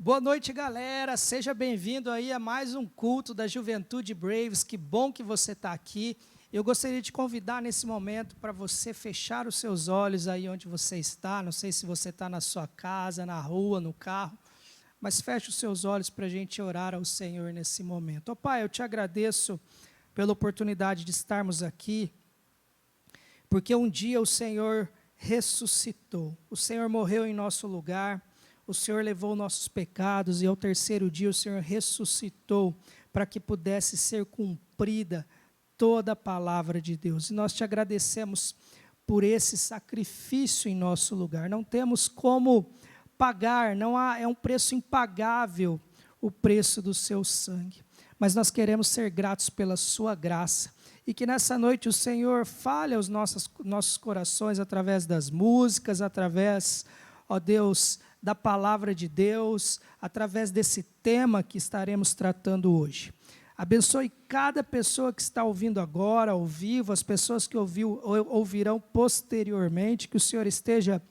Boa noite, galera. Seja bem-vindo aí a mais um culto da Juventude Braves. Que bom que você está aqui. Eu gostaria de convidar nesse momento para você fechar os seus olhos aí onde você está. Não sei se você está na sua casa, na rua, no carro, mas feche os seus olhos para a gente orar ao Senhor nesse momento. Ó Pai, eu te agradeço pela oportunidade de estarmos aqui, porque um dia o Senhor ressuscitou. O Senhor morreu em nosso lugar. O Senhor levou nossos pecados e ao terceiro dia o Senhor ressuscitou para que pudesse ser cumprida toda a palavra de Deus. E nós te agradecemos por esse sacrifício em nosso lugar. Não temos como pagar, é um preço impagável o preço do seu sangue. Mas nós queremos ser gratos pela sua graça. E que nessa noite o Senhor fale aos nossos corações através das músicas, através, ó Deus, da palavra de Deus, através desse tema que estaremos tratando hoje. Abençoe cada pessoa que está ouvindo agora, ao vivo, as pessoas que ouvirão posteriormente, que o Senhor esteja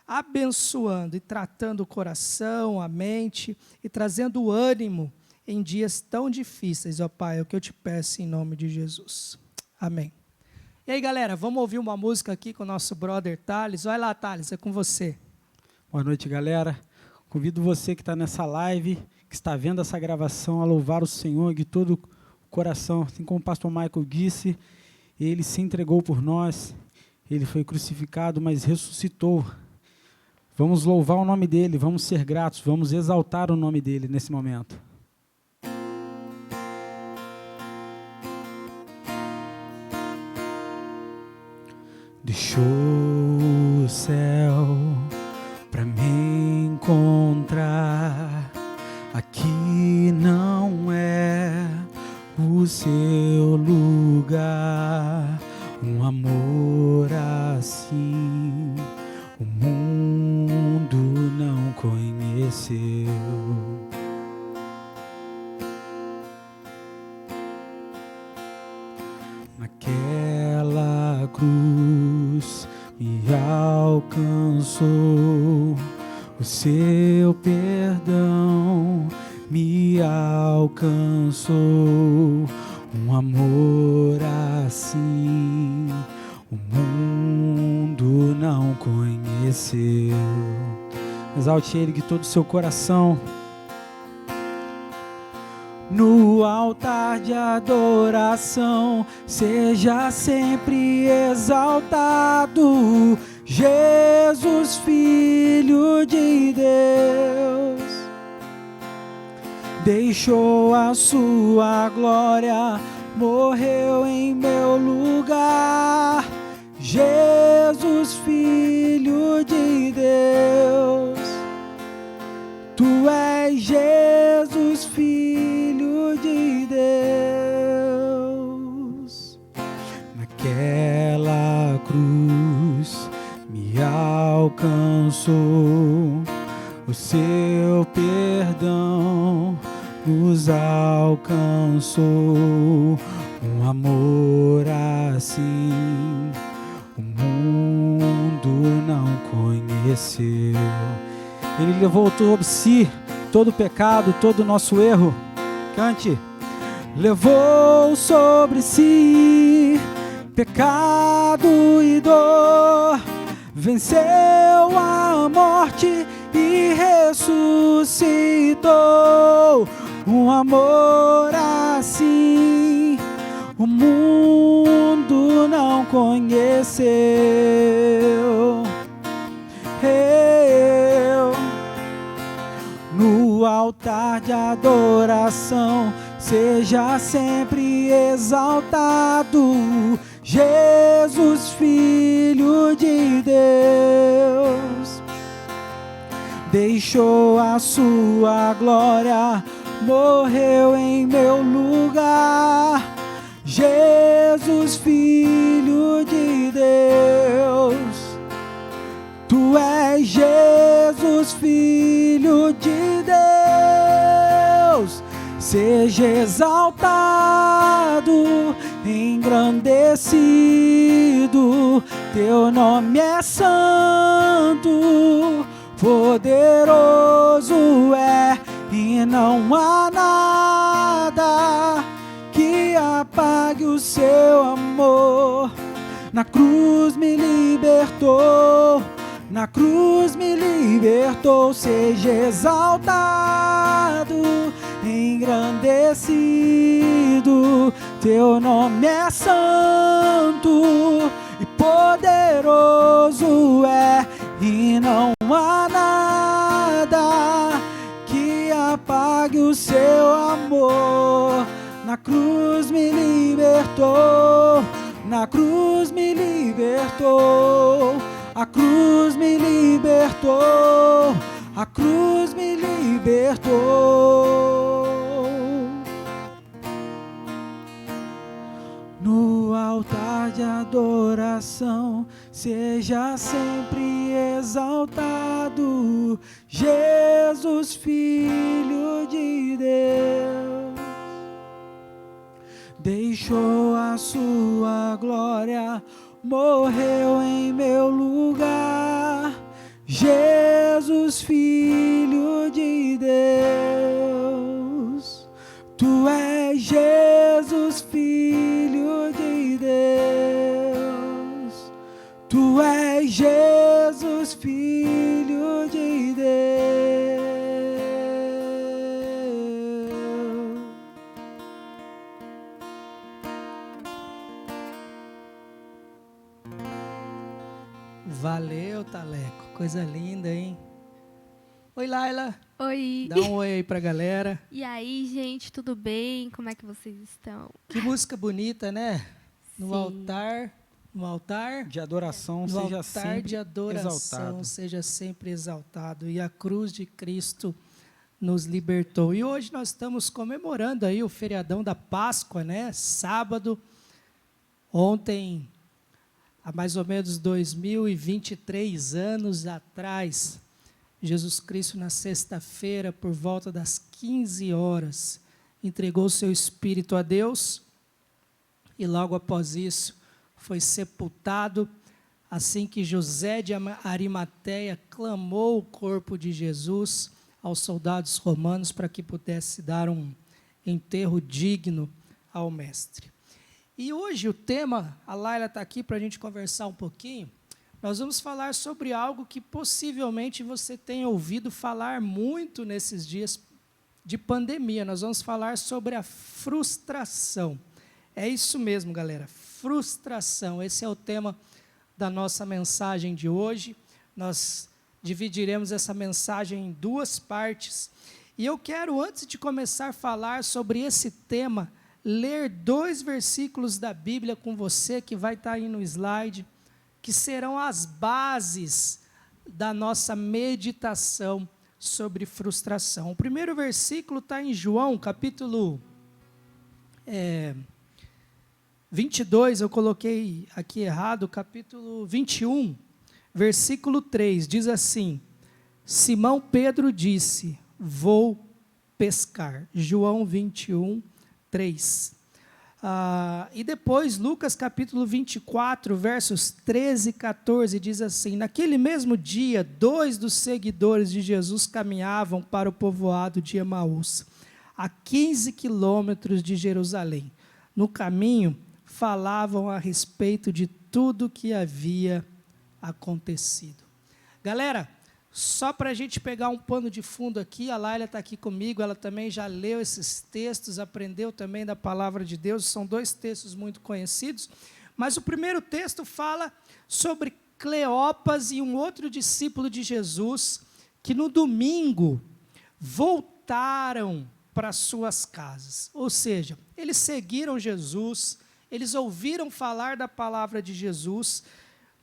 abençoando e tratando o coração, a mente e trazendo ânimo em dias tão difíceis, ó Pai, é o que eu te peço em nome de Jesus. Amém. E aí, galera, vamos ouvir uma música aqui com o nosso brother Thales. Vai lá, Thales, é com você. Boa noite, galera. Convido você que está nessa live, que está vendo essa gravação, a louvar o Senhor de todo o coração. Assim como o pastor Michael disse, ele se entregou por nós, ele foi crucificado, mas ressuscitou. Vamos louvar o nome dele, vamos ser gratos, vamos exaltar o nome dele nesse momento. Deixou o céu para me encontrar, aqui não é o seu lugar. Um amor assim o mundo não conheceu. Naquela cruz me alcançou, o seu perdão me alcançou. Um amor assim o mundo não conheceu. Exalte ele de todo o seu coração. No altar de adoração, seja sempre exaltado, Jesus, Filho de Deus. Deixou a sua glória, morreu em meu lugar, Jesus, Filho de Deus. Tu és Jesus, Filho de Deus. Naquela cruz me alcançou, o seu perdão nos alcançou. Um amor assim o mundo não conheceu. Ele levou sobre si todo o pecado, todo o nosso erro. Cante. Levou sobre si pecado e dor, venceu a morte e ressuscitou. Um amor assim o mundo não conheceu. No altar de adoração, seja sempre exaltado, Jesus, Filho de Deus. Deixou a sua glória, morreu em meu lugar, Jesus, Filho de Deus. Tu és Jesus, Filho de Deus. Seja exaltado, engrandecido, teu nome é santo, poderoso é, e não há nada que apague o seu amor. Na cruz me libertou, na cruz me libertou. Seja exaltado, engrandecido, teu nome é santo e poderoso é, e não há nada que apague o seu amor. Na cruz me libertou, na cruz me libertou, a cruz me libertou, a cruz me libertou. No altar de adoração, seja sempre exaltado, Jesus, Filho de Deus. Deixou a sua glória, morreu em meu lugar, Jesus, Filho de Deus. Tu és Jesus, Filho de Deus. Tu és Jesus, Filho de Deus. Valeu, Taleco. Coisa linda, hein? Oi, Laila. Oi. Dá um oi aí pra galera. E aí, gente, tudo bem? Como é que vocês estão? Que música bonita, né? No Sim. altar De adoração, no seja altar sempre de adoração, exaltado. seja sempre exaltado. E a cruz de Cristo nos libertou. E hoje nós estamos comemorando aí o feriadão da Páscoa, né? Sábado. Ontem, há mais ou menos 2023 anos atrás, Jesus Cristo, na sexta-feira, por volta das 15 horas, entregou seu espírito a Deus e logo após isso foi sepultado. Assim que José de Arimateia clamou o corpo de Jesus aos soldados romanos para que pudesse dar um enterro digno ao Mestre. E hoje o tema, a Laila está aqui para a gente conversar um pouquinho. Nós vamos falar sobre algo que possivelmente você tenha ouvido falar muito nesses dias de pandemia. Nós vamos falar sobre a frustração. É isso mesmo, galera, frustração. Esse é o tema da nossa mensagem de hoje. Nós dividiremos essa mensagem em duas partes. E eu quero, antes de começar a falar sobre esse tema, ler 2 versículos da Bíblia com você, que vai estar aí no slide, que serão as bases da nossa meditação sobre frustração. O primeiro versículo está em João, capítulo 22, eu coloquei aqui errado, capítulo 21, versículo 3, diz assim: Simão Pedro disse, vou pescar. João 21, 3. E depois, Lucas capítulo 24, versos 13 e 14, diz assim: Naquele mesmo dia, 2 dos seguidores de Jesus caminhavam para o povoado de Emaús, a 15 quilômetros de Jerusalém. No caminho, falavam a respeito de tudo que havia acontecido. Galera, só para a gente pegar um pano de fundo aqui, a Laila está aqui comigo, ela também já leu esses textos, aprendeu também da palavra de Deus, são 2 textos muito conhecidos, mas o primeiro texto fala sobre Cleopas e um outro discípulo de Jesus, que no domingo voltaram para suas casas, ou seja, eles seguiram Jesus, eles ouviram falar da palavra de Jesus,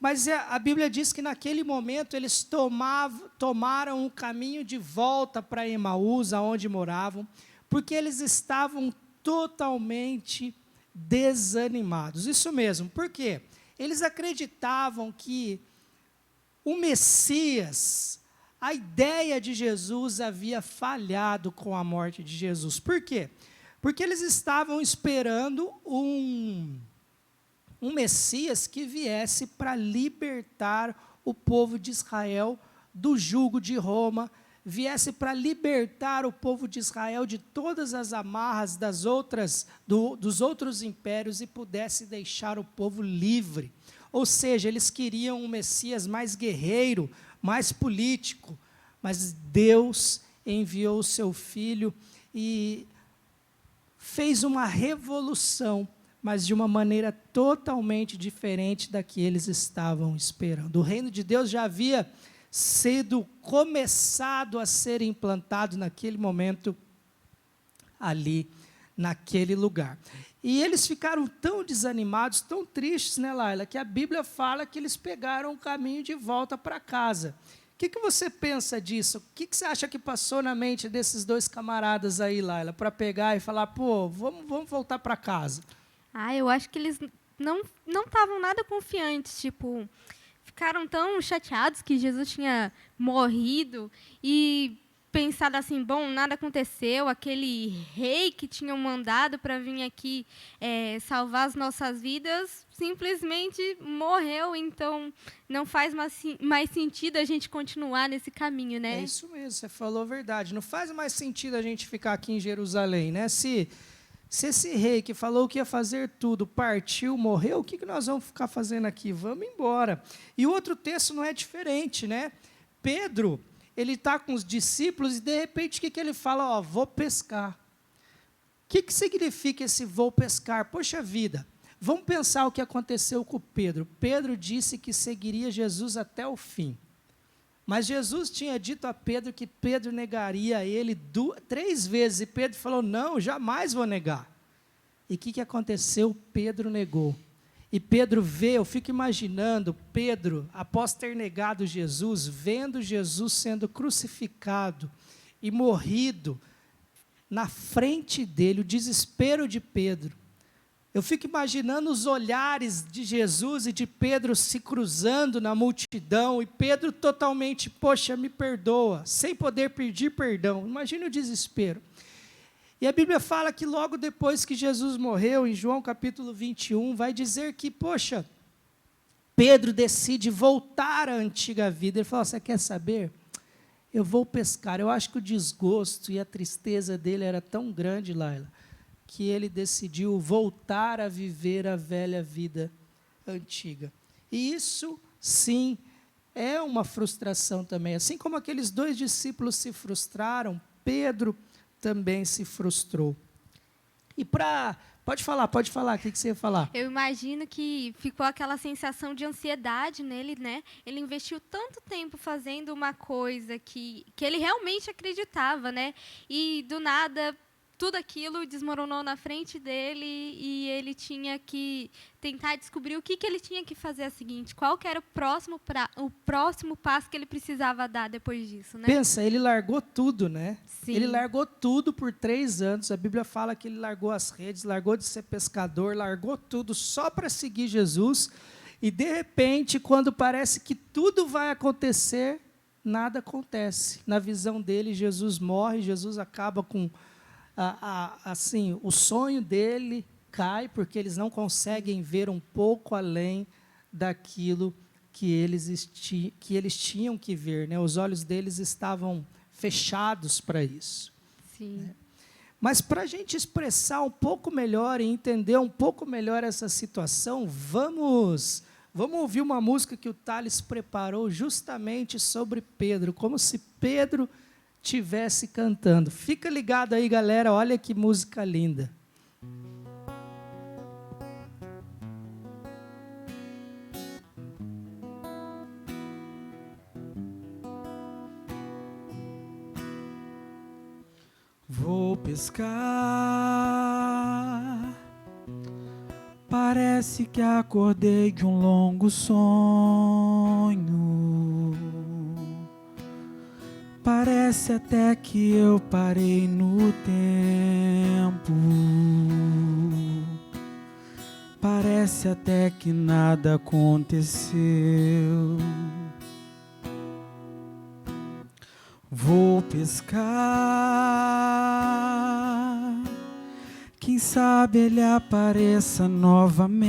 mas a Bíblia diz que naquele momento eles tomaram o caminho de volta para Emaús, aonde moravam, porque eles estavam totalmente desanimados. Isso mesmo, por quê? Eles acreditavam que o Messias, a ideia de Jesus havia falhado com a morte de Jesus. Por quê? Porque eles estavam esperando um Messias que viesse para libertar o povo de Israel do jugo de Roma, viesse para libertar o povo de Israel de todas as amarras dos outros impérios e pudesse deixar o povo livre. Ou seja, eles queriam um Messias mais guerreiro, mais político, mas Deus enviou o seu Filho e fez uma revolução, mas de uma maneira totalmente diferente da que eles estavam esperando. O reino de Deus já havia sido começado a ser implantado naquele momento, ali, naquele lugar. E eles ficaram tão desanimados, tão tristes, né, Laila, que a Bíblia fala que eles pegaram o caminho de volta para casa. O que você pensa disso? O que você acha que passou na mente desses dois camaradas aí, Laila, para pegar e falar, pô, vamos voltar para casa? Eu acho que eles não estavam nada confiantes, tipo, ficaram tão chateados que Jesus tinha morrido e pensado assim, bom, nada aconteceu, aquele rei que tinham mandado para vir aqui salvar as nossas vidas simplesmente morreu, então não faz mais sentido a gente continuar nesse caminho, né? É isso mesmo, você falou a verdade. Não faz mais sentido a gente ficar aqui em Jerusalém, né? Se esse rei que falou que ia fazer tudo partiu, morreu, o que nós vamos ficar fazendo aqui? Vamos embora. E o outro texto não é diferente, né? Pedro, ele está com os discípulos e, de repente, o que ele fala? Ó, vou pescar. O que significa esse vou pescar? Poxa vida, vamos pensar o que aconteceu com Pedro. Pedro disse que seguiria Jesus até o fim. Mas Jesus tinha dito a Pedro que Pedro negaria ele 3 vezes. E Pedro falou, não, jamais vou negar. E o que aconteceu? Pedro negou. E Pedro vê, eu fico imaginando, Pedro, após ter negado Jesus, vendo Jesus sendo crucificado e morrido na frente dele, o desespero de Pedro. Eu fico imaginando os olhares de Jesus e de Pedro se cruzando na multidão, e Pedro totalmente, poxa, me perdoa, sem poder pedir perdão. Imagina o desespero. E a Bíblia fala que logo depois que Jesus morreu, em João capítulo 21, vai dizer que, poxa, Pedro decide voltar à antiga vida. Ele fala, você quer saber? Eu vou pescar. Eu acho que o desgosto e a tristeza dele era tão grande, Laila, que ele decidiu voltar a viver a velha vida antiga. E isso, sim, é uma frustração também. Assim como aqueles 2 discípulos se frustraram, Pedro também se frustrou. E pode falar, o que você ia falar? Eu imagino que ficou aquela sensação de ansiedade nele, né? Ele investiu tanto tempo fazendo uma coisa que ele realmente acreditava, né? E, do nada, tudo aquilo desmoronou na frente dele e ele tinha que tentar descobrir o que ele tinha que fazer a seguinte, qual que era o próximo passo que ele precisava dar depois disso, né? Pensa, ele largou tudo, né? Sim. Ele largou tudo por 3 anos. A Bíblia fala que ele largou as redes, largou de ser pescador, largou tudo só para seguir Jesus. E, de repente, quando parece que tudo vai acontecer, nada acontece. Na visão dele, Jesus morre, Jesus acaba com... assim, o sonho dele cai, porque eles não conseguem ver um pouco além daquilo que eles tinham que ver, né? Os olhos deles estavam fechados para isso. Sim. Né? Mas para a gente expressar um pouco melhor e entender um pouco melhor essa situação, vamos ouvir uma música que o Thales preparou justamente sobre Pedro, como se Pedro estivesse cantando. Fica ligado aí, galera, olha que música linda. Vou pescar, parece que acordei de um longo sonho. Parece até que eu parei no tempo. Parece até que nada aconteceu. Vou pescar, quem sabe ele apareça novamente.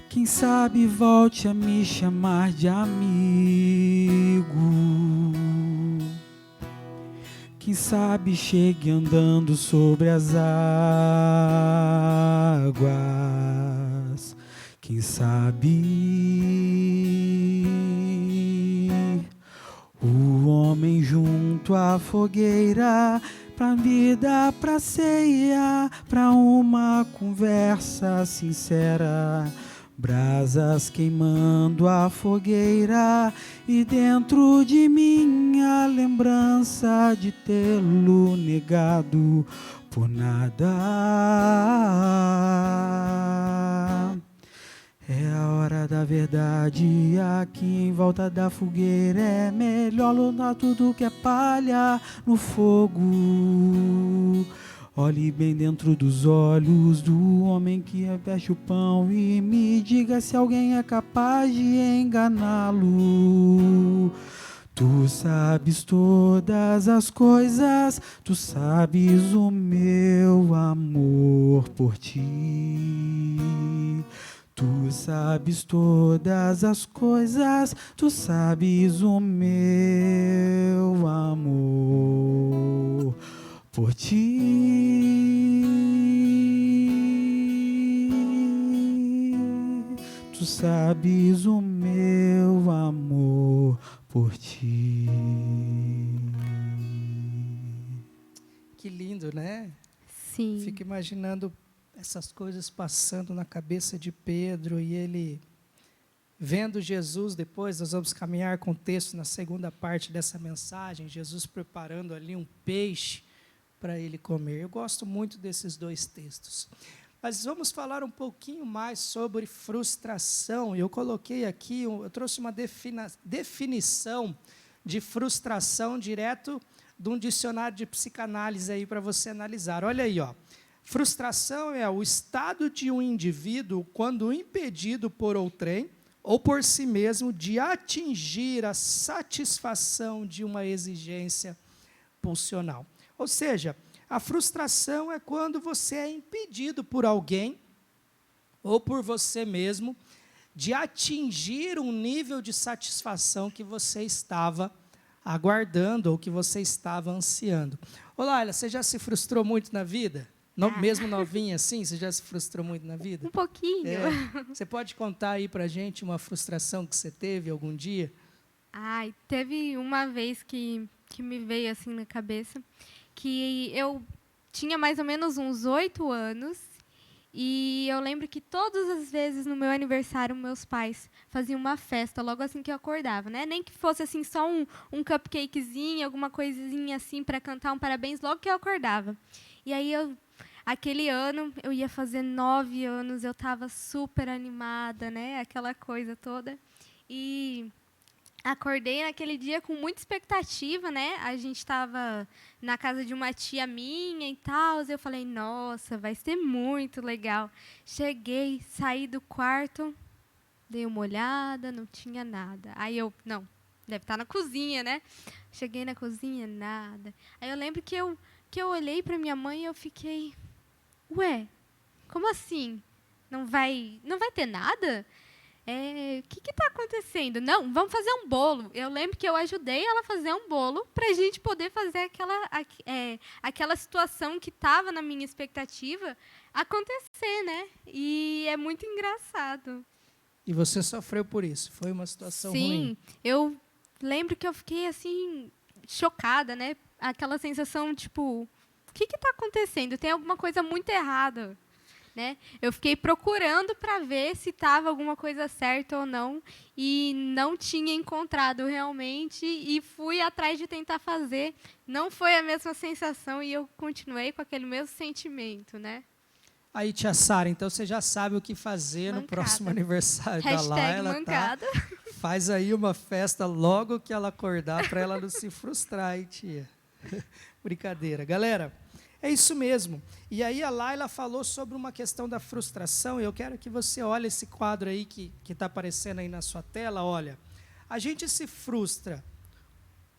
Quem sabe volte a me chamar de amigo. Quem sabe chegue andando sobre as águas. Quem sabe o homem junto à fogueira, pra vida, pra ceia, pra uma conversa sincera. Brasas queimando a fogueira e dentro de mim a lembrança de tê-lo negado por nada. É a hora da verdade, aqui em volta da fogueira é melhor lutar tudo que é palha no fogo. Olhe bem dentro dos olhos do homem que reveste o pão e me diga se alguém é capaz de enganá-lo. Tu sabes todas as coisas, tu sabes o meu amor por ti. Tu sabes todas as coisas, tu sabes o meu amor por ti. Tu sabes o meu amor por ti. Que lindo, né? Sim. Fico imaginando essas coisas passando na cabeça de Pedro e ele vendo Jesus. Depois nós vamos caminhar com o texto na segunda parte dessa mensagem, Jesus preparando ali um peixe para ele comer. Eu gosto muito desses dois textos. Mas vamos falar um pouquinho mais sobre frustração. Eu coloquei aqui, eu trouxe uma definição de frustração direto de um dicionário de psicanálise aí para você analisar. Olha aí, ó. Frustração é o estado de um indivíduo quando impedido por outrem ou por si mesmo de atingir a satisfação de uma exigência pulsional. Ou seja, a frustração é quando você é impedido por alguém ou por você mesmo de atingir um nível de satisfação que você estava aguardando ou que você estava ansiando. Olá, Laila, você já se frustrou muito na vida? Mesmo novinha assim, você já se frustrou muito na vida? Um pouquinho. Você pode contar aí pra gente uma frustração que você teve algum dia? Ai, teve uma vez que me veio assim na cabeça, que eu tinha mais ou menos uns 8 anos, e eu lembro que todas as vezes no meu aniversário, meus pais faziam uma festa logo assim que eu acordava, né? Nem que fosse assim só um cupcakezinho, alguma coisinha assim para cantar um parabéns logo que eu acordava. E aí aquele ano, eu ia fazer 9 anos, eu estava super animada, né? Aquela coisa toda. E acordei naquele dia com muita expectativa, né? A gente estava na casa de uma tia minha e tal. Eu falei, nossa, vai ser muito legal. Cheguei, saí do quarto, dei uma olhada, não tinha nada. Aí eu, não, deve estar na cozinha, né? Cheguei na cozinha, nada. Aí eu lembro que eu olhei para minha mãe e eu fiquei, ué, como assim? Não vai ter nada? O que está acontecendo? Não, vamos fazer um bolo. Eu lembro que eu ajudei ela a fazer um bolo para a gente poder fazer aquela situação que estava na minha expectativa acontecer, né? E é muito engraçado. E você sofreu por isso? Foi uma situação ruim? Sim, eu lembro que eu fiquei assim, chocada, né? Aquela sensação, tipo, o que está acontecendo? Tem alguma coisa muito errada. Né? Eu fiquei procurando para ver se estava alguma coisa certa ou não e não tinha encontrado realmente e fui atrás de tentar fazer. Não foi a mesma sensação e eu continuei com aquele mesmo sentimento, né? Aí, tia Sara, então você já sabe o que fazer no próximo aniversário da Laila, mancada. Tá? Faz aí uma festa logo que ela acordar para ela não se frustrar, hein, tia? Brincadeira. Galera, é isso mesmo. E aí a Laila falou sobre uma questão da frustração, e eu quero que você olhe esse quadro aí que está aparecendo aí na sua tela. Olha, a gente se frustra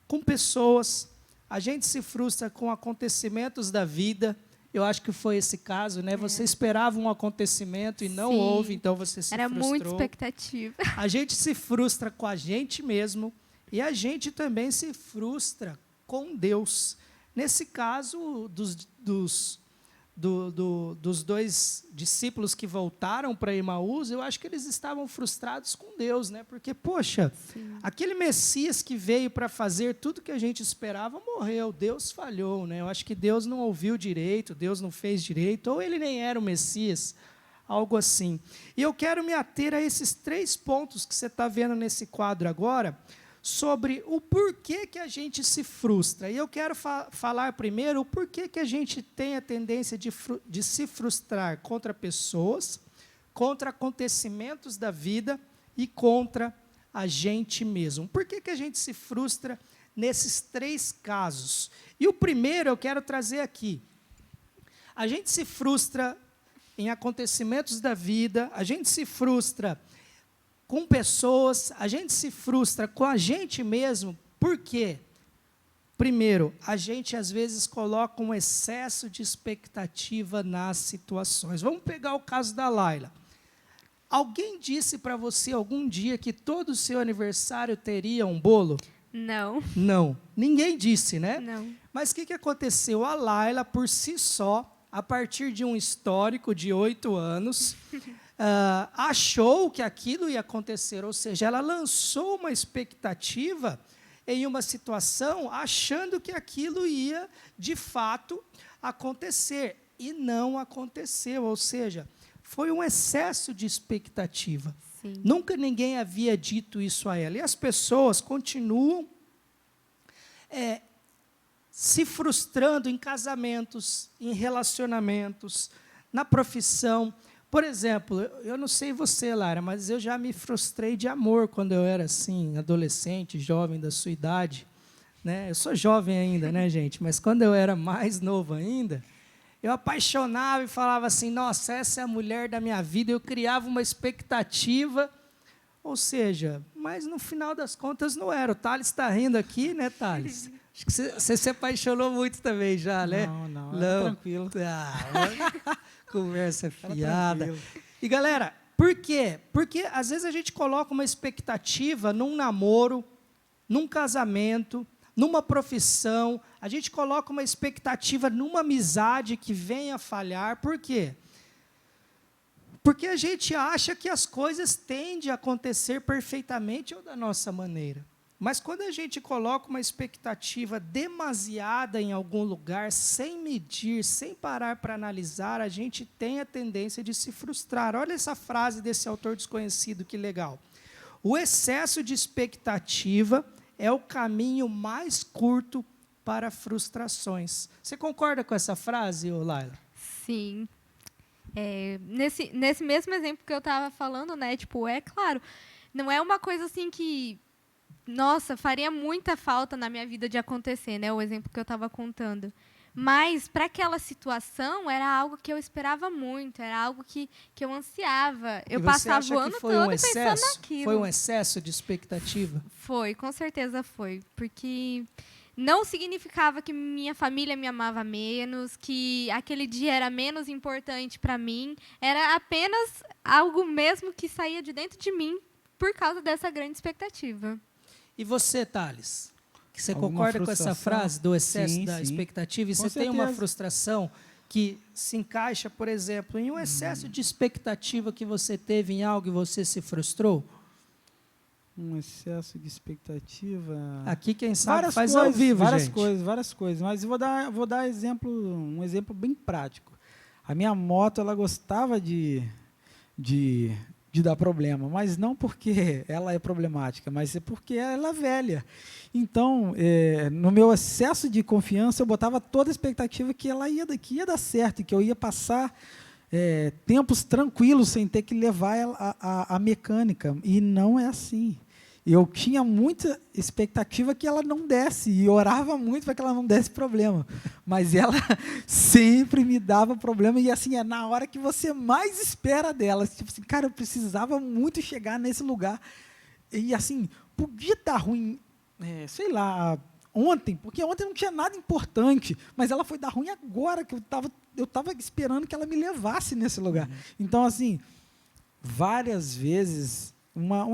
com pessoas, a gente se frustra com acontecimentos da vida, Eu acho que foi esse caso, né? Você esperava um acontecimento e não houve, então você se Era frustrou. muita expectativa. A gente se frustra com a gente mesmo e a gente também se frustra com Deus. Nesse caso, dos dois discípulos que voltaram para Emaús, eu acho que eles estavam frustrados com Deus, né? Porque, poxa, aquele Messias que veio para fazer tudo que a gente esperava morreu, Deus falhou, né? Eu acho que Deus não ouviu direito, Deus não fez direito, ou ele nem era o Messias, algo assim. E eu quero me ater a esses 3 pontos que você está vendo nesse quadro agora, sobre o porquê que a gente se frustra. E eu quero falar primeiro o porquê que a gente tem a tendência de se frustrar contra pessoas, contra acontecimentos da vida e contra a gente mesmo. Por que que a gente se frustra nesses 3 casos? E o primeiro eu quero trazer aqui. A gente se frustra em acontecimentos da vida, a gente se frustra com pessoas, a gente se frustra com a gente mesmo, por quê? Primeiro, a gente às vezes coloca um excesso de expectativa nas situações. Vamos pegar o caso da Laila. Alguém disse para você algum dia que todo o seu aniversário teria um bolo? Não. Não. Ninguém disse, né? Não. Mas o que aconteceu? A Laila, por si só, a partir de um histórico de 8 anos... achou que aquilo ia acontecer, ou seja, ela lançou uma expectativa em uma situação achando que aquilo ia, de fato, acontecer, e não aconteceu, ou seja, foi um excesso de expectativa. Sim. Nunca ninguém havia dito isso a ela, e as pessoas continuam se frustrando em casamentos, em relacionamentos, na profissão. Por exemplo, eu não sei você, Lara, mas eu já me frustrei de amor quando eu era assim, adolescente, jovem da sua idade, né? Eu sou jovem ainda, né, gente? Mas quando eu era mais novo ainda, eu apaixonava e falava assim, nossa, essa é a mulher da minha vida. Eu criava uma expectativa, ou seja, mas no final das contas não era. O Thales está rindo aqui, né, Thales? Acho que você se apaixonou muito também já, né? Não, tranquilo. Conversa fiada. E, galera, por quê? Porque, às vezes, a gente coloca uma expectativa num namoro, num casamento, numa profissão, a gente coloca uma expectativa numa amizade que venha a falhar. Por quê? Porque a gente acha que as coisas tendem a acontecer perfeitamente ou da nossa maneira. Mas quando a gente coloca uma expectativa demasiada em algum lugar, sem medir, sem parar para analisar, a gente tem a tendência de se frustrar. Olha essa frase desse autor desconhecido, que legal. O excesso de expectativa é o caminho mais curto para frustrações. Você concorda com essa frase, Laila? Sim. Nesse mesmo exemplo que eu estava falando, né? Tipo, é claro, não é uma coisa assim que... Nossa, faria muita falta na minha vida de acontecer, né? O exemplo que eu estava contando. Mas, para aquela situação, era algo que eu esperava muito, era algo que eu ansiava. Eu passava o ano todo pensando naquilo. Foi um excesso de expectativa? Foi, com certeza foi. Porque não significava que minha família me amava menos, que aquele dia era menos importante para mim. Era apenas algo mesmo que saía de dentro de mim por causa dessa grande expectativa. E você, Thales? Que você Alguma concorda com essa frase do excesso da expectativa? E você tem uma frustração que se encaixa, por exemplo, em um excesso de expectativa que você teve em algo e você se frustrou? Um excesso de expectativa... Aqui, quem sabe, faz ao vivo, gente. Várias coisas. Mas eu vou dar um exemplo bem prático. A minha moto, ela gostava de dar problema, mas não porque ela é problemática, mas é porque ela é velha. Então, no meu excesso de confiança, eu botava toda a expectativa que que ia dar certo, que eu ia passar tempos tranquilos sem ter que levar ela à mecânica. E não é assim. Eu tinha muita expectativa que ela não desse, e orava muito para que ela não desse problema. Mas ela sempre me dava problema, e assim, é na hora que você mais espera dela. Tipo assim, cara, eu precisava muito chegar nesse lugar. E assim, podia dar ruim, sei lá, ontem, porque ontem não tinha nada importante, mas ela foi dar ruim agora, que eu estava esperando que ela me levasse nesse lugar. Então, assim, várias vezes, uma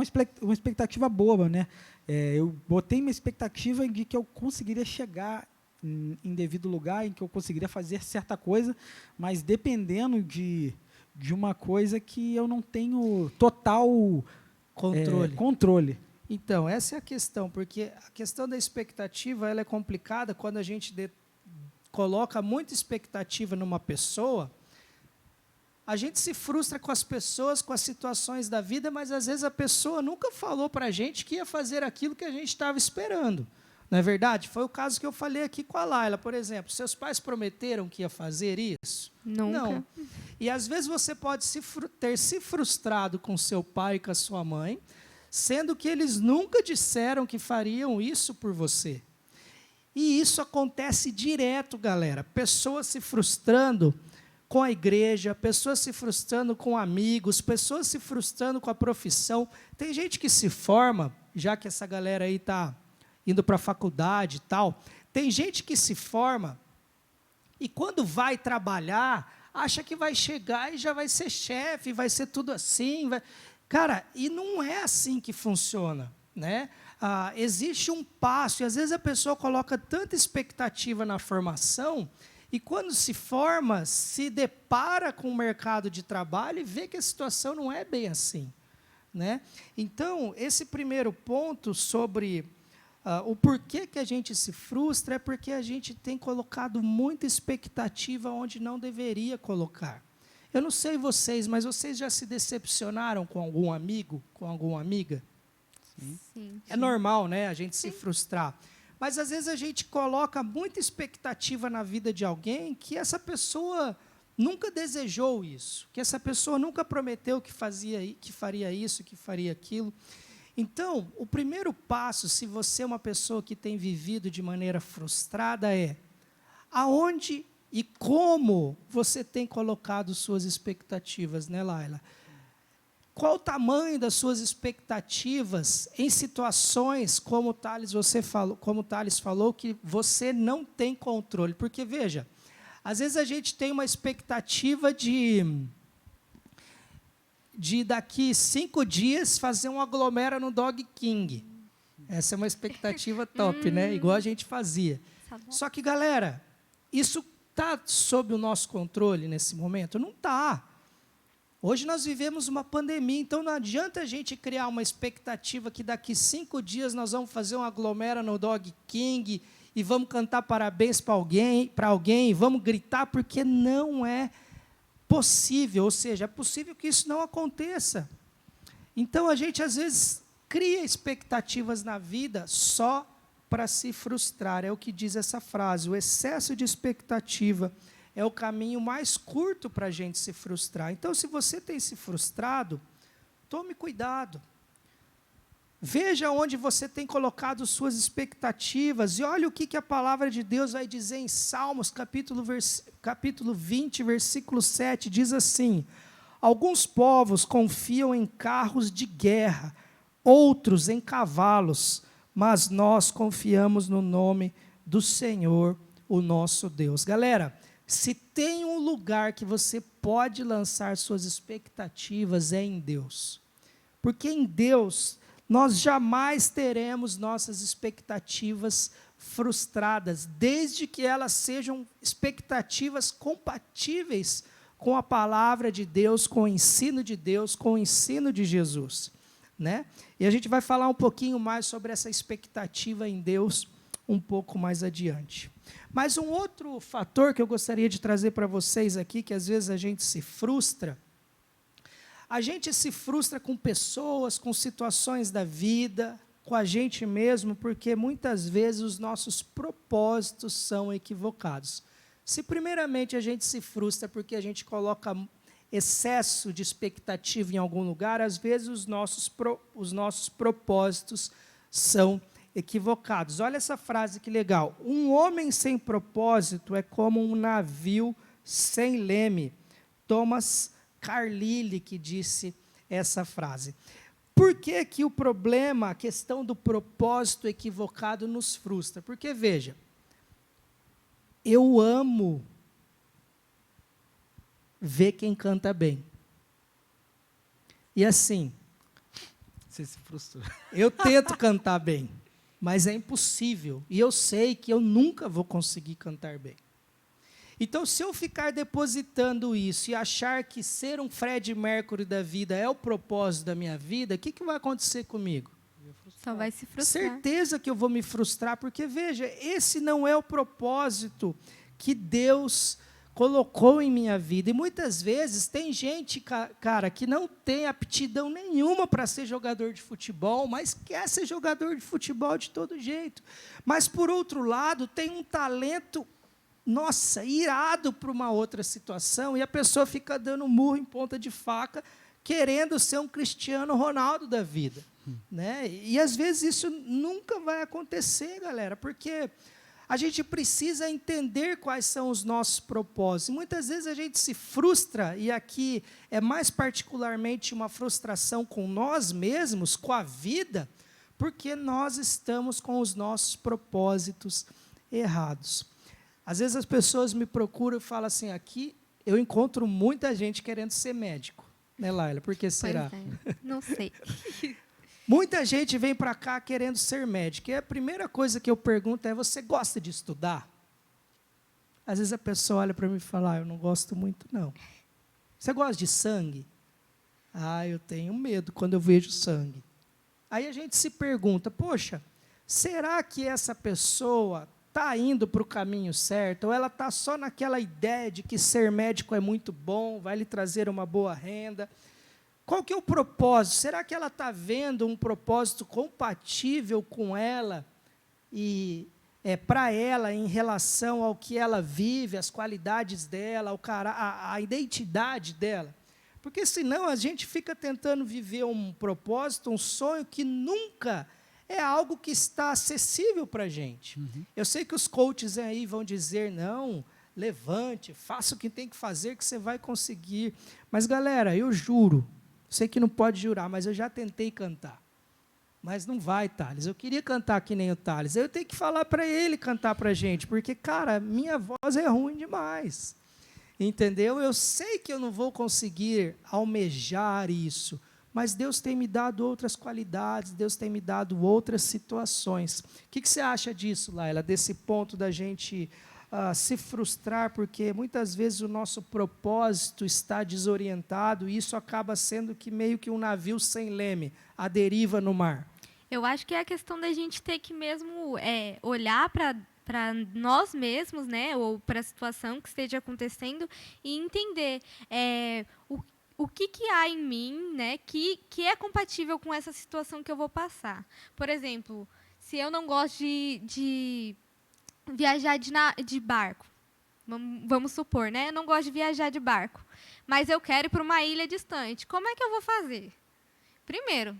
expectativa boba, né? Eu botei minha expectativa de que eu conseguiria chegar em devido lugar, em que eu conseguiria fazer certa coisa, mas dependendo de uma coisa que eu não tenho total controle. Então, essa é a questão, porque a questão da expectativa ela é complicada quando a gente coloca muita expectativa numa pessoa. A gente se frustra com as pessoas, com as situações da vida, mas às vezes a pessoa nunca falou para a gente que ia fazer aquilo que a gente estava esperando. Não é verdade? Foi o caso que eu falei aqui com a Laila, por exemplo. Seus pais prometeram que ia fazer isso? Nunca. Não. E às vezes você pode ter se frustrado com seu pai e com a sua mãe, sendo que eles nunca disseram que fariam isso por você. E isso acontece direto, galera. Pessoas se frustrando com a igreja, pessoas se frustrando com amigos, pessoas se frustrando com a profissão. Tem gente que se forma, já que essa galera aí está indo para a faculdade e tal, tem gente que se forma e quando vai trabalhar, acha que vai chegar e já vai ser chefe, vai ser tudo assim. Cara, e não é assim que funciona, né? Existe um passo, e às vezes a pessoa coloca tanta expectativa na formação, e quando se forma, se depara com o mercado de trabalho e vê que a situação não é bem assim, né? Então, esse primeiro ponto sobre o porquê que a gente se frustra é porque a gente tem colocado muita expectativa onde não deveria colocar. Eu não sei vocês, mas vocês já se decepcionaram com algum amigo, com alguma amiga? Sim. É normal, né, a gente se frustrar. Mas, às vezes, a gente coloca muita expectativa na vida de alguém que essa pessoa nunca desejou isso, que essa pessoa nunca prometeu que faria isso, que faria aquilo. Então, o primeiro passo, se você é uma pessoa que tem vivido de maneira frustrada, é aonde e como você tem colocado suas expectativas, né, Laila? Qual o tamanho das suas expectativas em situações como o Thales falou, que você não tem controle? Porque, veja, às vezes a gente tem uma expectativa de daqui 5 dias fazer um aglomera no Dog King. Essa é uma expectativa top, né? Igual a gente fazia. Só que, galera, isso está sob o nosso controle nesse momento? Não está. Hoje nós vivemos uma pandemia, então não adianta a gente criar uma expectativa que daqui 5 dias nós vamos fazer um aglomera no Dog King e vamos cantar parabéns para alguém, vamos gritar, porque não é possível, ou seja, é possível que isso não aconteça. Então, a gente, às vezes, cria expectativas na vida só para se frustrar. É o que diz essa frase, o excesso de expectativa é o caminho mais curto para a gente se frustrar. Então, se você tem se frustrado, tome cuidado. Veja onde você tem colocado suas expectativas e olha o que a palavra de Deus vai dizer em Salmos, capítulo 20, versículo 7, diz assim: alguns povos confiam em carros de guerra, outros em cavalos, mas nós confiamos no nome do Senhor, o nosso Deus. Galera, se tem um lugar que você pode lançar suas expectativas é em Deus. Porque em Deus nós jamais teremos nossas expectativas frustradas, desde que elas sejam expectativas compatíveis com a palavra de Deus, com o ensino de Deus, com o ensino de Jesus, né? E a gente vai falar um pouquinho mais sobre essa expectativa em Deus um pouco mais adiante. Mas um outro fator que eu gostaria de trazer para vocês aqui, que às vezes a gente se frustra com pessoas, com situações da vida, com a gente mesmo, porque muitas vezes os nossos propósitos são equivocados. Se primeiramente a gente se frustra porque a gente coloca excesso de expectativa em algum lugar, às vezes os nossos propósitos são equivocados. Olha essa frase que legal. Um homem sem propósito é como um navio sem leme. Thomas Carlyle que disse essa frase. Por que que o problema, a questão do propósito equivocado nos frustra? Porque, veja, eu amo ver quem canta bem. E assim, Você se frustrou. eu tento cantar bem, mas é impossível. E eu sei que eu nunca vou conseguir cantar bem. Então, se eu ficar depositando isso e achar que ser um Fred Mercury da vida é o propósito da minha vida, o que que vai acontecer comigo? Só vai se frustrar. Certeza que eu vou me frustrar, porque, veja, esse não é o propósito que Deus colocou em minha vida. E muitas vezes tem gente, cara, que não tem aptidão nenhuma para ser jogador de futebol, mas quer ser jogador de futebol de todo jeito. Mas, por outro lado, tem um talento, nossa, irado para uma outra situação, e a pessoa fica dando murro em ponta de faca, querendo ser um Cristiano Ronaldo da vida. Né? E, às vezes, isso nunca vai acontecer, galera, porque a gente precisa entender quais são os nossos propósitos. Muitas vezes a gente se frustra, e aqui é mais particularmente uma frustração com nós mesmos, com a vida, porque nós estamos com os nossos propósitos errados. Às vezes as pessoas me procuram e falam assim, aqui eu encontro muita gente querendo ser médico. Né, Laila? Por que será? Pois é, não sei. Muita gente vem para cá querendo ser médico. E a primeira coisa que eu pergunto é, você gosta de estudar? Às vezes a pessoa olha para mim e fala, eu não gosto muito, não. Você gosta de sangue? Eu tenho medo quando eu vejo sangue. Aí a gente se pergunta, poxa, será que essa pessoa está indo para o caminho certo, ou ela está só naquela ideia de que ser médico é muito bom, vai lhe trazer uma boa renda? Qual que é o propósito? Será que ela está vendo um propósito compatível com ela e para ela em relação ao que ela vive, as qualidades dela, a identidade dela? Porque senão a gente fica tentando viver um propósito, um sonho que nunca é algo que está acessível para a gente. Eu sei que os coaches aí vão dizer, não, levante, faça o que tem que fazer que você vai conseguir. Mas, galera, eu juro, sei que não pode jurar, mas eu já tentei cantar. Mas não vai, Thales. Eu queria cantar que nem o Thales. Eu tenho que falar para ele cantar para a gente, porque, cara, minha voz é ruim demais. Entendeu? Eu sei que eu não vou conseguir almejar isso, mas Deus tem me dado outras qualidades, Deus tem me dado outras situações. O que você acha disso, Laila, desse ponto da gente se frustrar, porque muitas vezes o nosso propósito está desorientado e isso acaba sendo que meio que um navio sem leme, à deriva no mar? Eu acho que é a questão da gente ter que mesmo olhar para nós mesmos, né, ou para a situação que esteja acontecendo e entender o que há em mim, né, que é compatível com essa situação que eu vou passar. Por exemplo, se eu não gosto de viajar de barco, vamos supor, né, eu não gosto de viajar de barco, mas eu quero ir para uma ilha distante. Como é que eu vou fazer? Primeiro,